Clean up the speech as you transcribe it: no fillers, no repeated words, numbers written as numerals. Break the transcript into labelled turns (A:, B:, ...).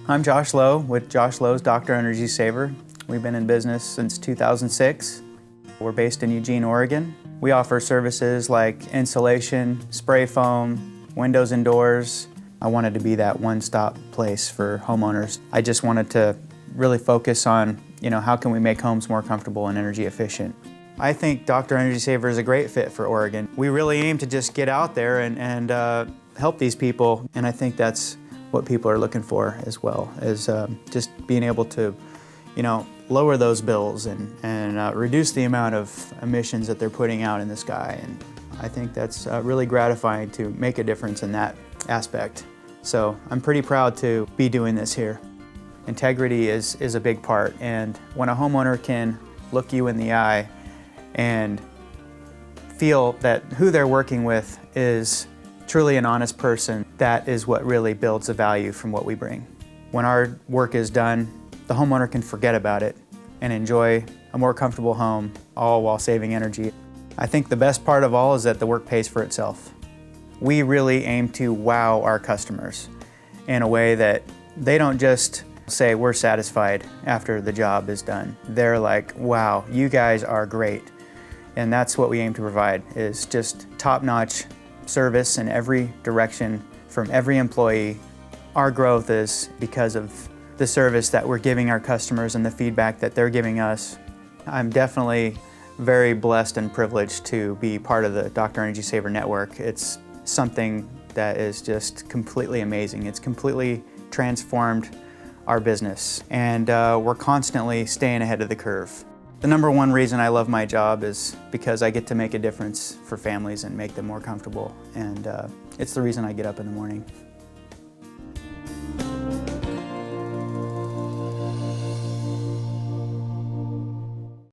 A: I'm Josh Lowe with Josh Lowe's Dr. Energy Saver. We've been in business since 2006. We're based in Eugene, Oregon. We offer services like insulation, spray foam, windows and doors. I wanted to be that one-stop place for homeowners. I just wanted to really focus on, how can we make homes more comfortable and energy efficient. I think Dr. Energy Saver is a great fit for Oregon. We really aim to just get out there and help these people, and I think that's what people are looking for as well, is just being able to, lower those bills and reduce the amount of emissions that they're putting out in the sky. And I think that's really gratifying to make a difference in that aspect. So I'm pretty proud to be doing this here. Integrity is a big part, and when a homeowner can look you in the eye and feel that who they're working with is truly an honest person, that is what really builds the value from what we bring. When our work is done, the homeowner can forget about it and enjoy a more comfortable home, all while saving energy. I think the best part of all is that the work pays for itself. We really aim to wow our customers in a way that they don't just say we're satisfied after the job is done. They're like, wow, you guys are great. And that's what we aim to provide, is just top-notch service in every direction from every employee. Our growth is because of the service that we're giving our customers and the feedback that they're giving us. I'm definitely very blessed and privileged to be part of the Dr. Energy Saver network. It's something that is just completely amazing. It's completely transformed our business, and we're constantly staying ahead of the curve. The number one reason I love my job is because I get to make a difference for families and make them more comfortable, and it's the reason I get up in the morning.